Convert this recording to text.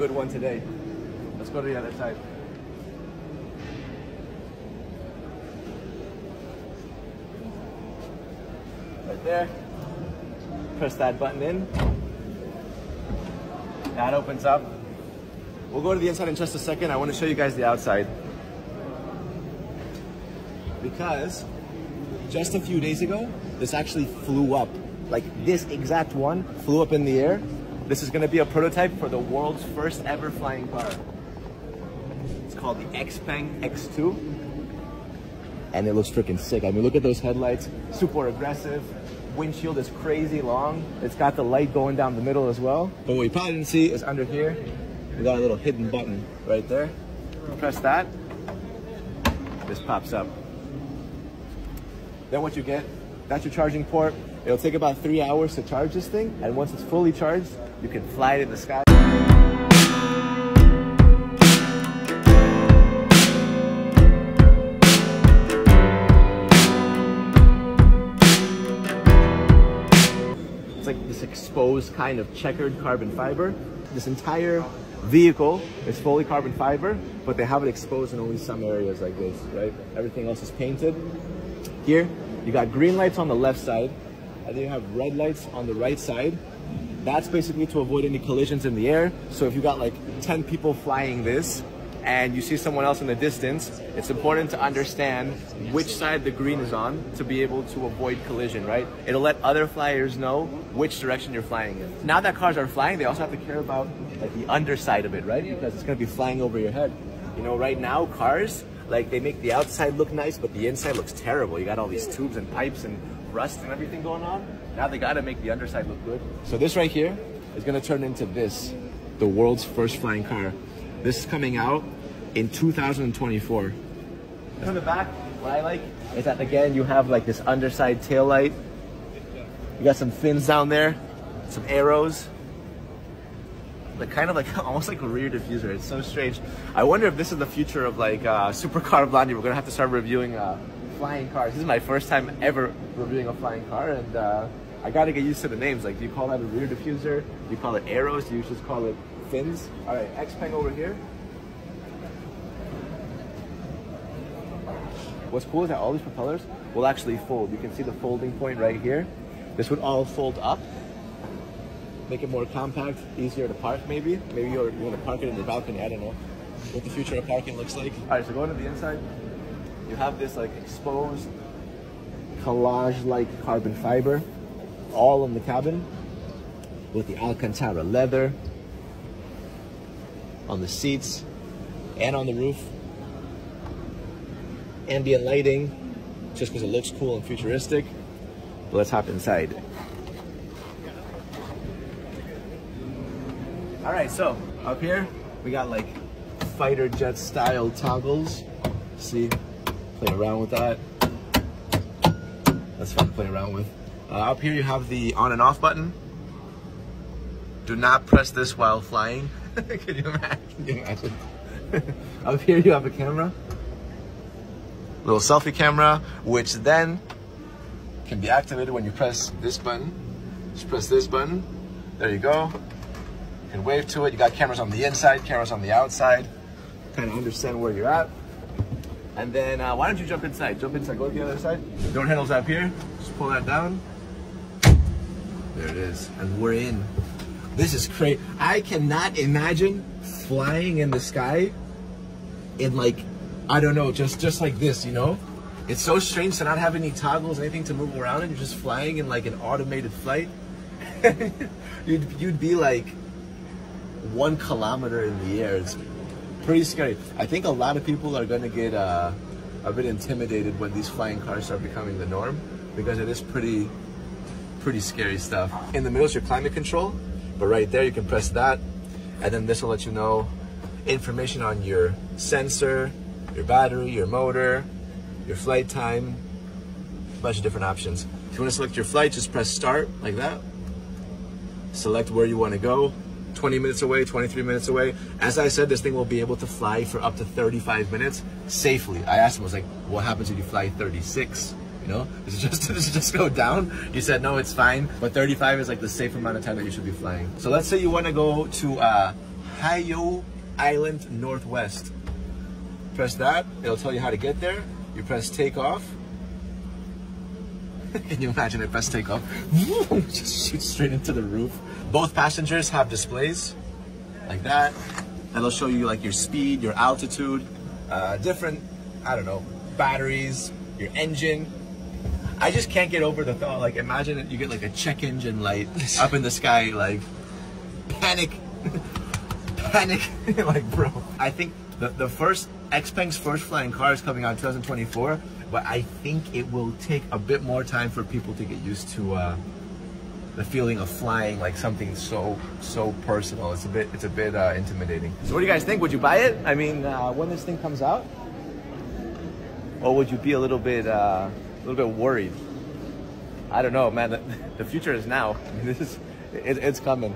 good one today. Let's go to the other side. Right there. Press that button in. That opens up. We'll go to the inside in just a second. I want to show you guys the outside. Because just a few days ago, this actually flew up. Like this exact one flew up in the air. This is going to be a prototype for the world's first ever flying car. It's called the xpeng X2. And it looks freaking sick. I mean, look at those headlights. Super aggressive. Windshield is crazy long. It's got the light going down the middle as well. But what you probably didn't see is under here, we got a little hidden button right there. Press that. This pops up. Then what you get, that's your charging port. It'll take about 3 hours to charge this thing. And once it's fully charged, you can fly it in the sky. It's like this exposed kind of checkered carbon fiber. This entire vehicle is fully carbon fiber, but they have it exposed in only some areas like this, right? Everything else is painted. Here, you got green lights on the left side, and then you have red lights on the right side. That's basically to avoid any collisions in the air. So if you got like 10 people flying this, and you see someone else in the distance, it's important to understand which side the green is on to be able to avoid collision, right? It'll let other flyers know which direction you're flying in. Now that cars are flying, they also have to care about like the underside of it, right? Because it's gonna be flying over your head. You know, right now cars, like they make the outside look nice, but the inside looks terrible. You got all these tubes and pipes and rust and everything going on. Now they gotta make the underside look good. So this right here is gonna turn into this, the world's first flying car. This is coming out in 2024. On the back, what I like is that again, you have like this underside tail light. You got some fins down there, some arrows. Like kind of like almost like a rear diffuser. It's so strange. I wonder if this is the future of like supercar blondie. We're gonna have to start reviewing flying cars. This is my first time ever reviewing a flying car, and I gotta get used to the names. Like, do you call that a rear diffuser? Do you call it arrows? Do you just call it fins? All right, xpeng over here. What's cool is that all these propellers will actually fold. You can see the folding point right here. This would all fold up, make it more compact, easier to park maybe. Maybe you want to park it in your balcony, I don't know what the future of parking looks like. All right, so going to the inside, you have this like exposed collage-like carbon fiber all in the cabin with the Alcantara leather on the seats and on the roof. Ambient lighting, just because it looks cool and futuristic. But let's hop inside. All right, so up here we got like fighter jet style toggles. See, play around with that. That's fun to play around with. Up here you have the on and off button. Do not press this while flying. Can you imagine? Up here you have a camera. Little selfie camera, which then can be activated when you press this button. Just press this button. There you go. You can wave to it. You got cameras on the inside, cameras on the outside. Kind of understand where you're at. And then why don't you jump inside? Jump inside, go to the other side. The door handle's up here. Just pull that down. There it is. And we're in. This is crazy. I cannot imagine flying in the sky in like, I don't know, just like this, you know? It's so strange to not have any toggles, anything to move around, and you're just flying in like an automated flight. you'd be like 1 kilometer in the air. It's pretty scary. I think a lot of people are gonna get a bit intimidated when these flying cars start becoming the norm, because it is pretty scary stuff. In the middle is your climate control, but right there you can press that, and then this will let you know information on your sensor, your battery, your motor, your flight time, a bunch of different options. If you want to select your flight, just press start like that. Select where you want to go, 20 minutes away, 23 minutes away. As I said, this thing will be able to fly for up to 35 minutes safely. I asked him, I was like, what happens if you fly 36? You know, does it just go down? He said, no, it's fine. But 35 is like the safe amount of time that you should be flying. So let's say you want to go to Ohio Island Northwest. Press that, it'll tell you how to get there. You press takeoff. Can you imagine I press takeoff? Just shoot straight into the roof. Both passengers have displays like that. That'll show you like your speed, your altitude, different, I don't know, batteries, your engine. I just can't get over the thought, like imagine it, you get like a check engine light up in the sky, like panic, panic, like bro. I think the first, xpeng's first flying car is coming out in 2024, but I think it will take a bit more time for people to get used to the feeling of flying like something so personal. It's a bit intimidating. So what do you guys think? Would you buy it? I mean, when this thing comes out, or would you be a little bit worried? I don't know, man. The future is now. I mean, it's coming.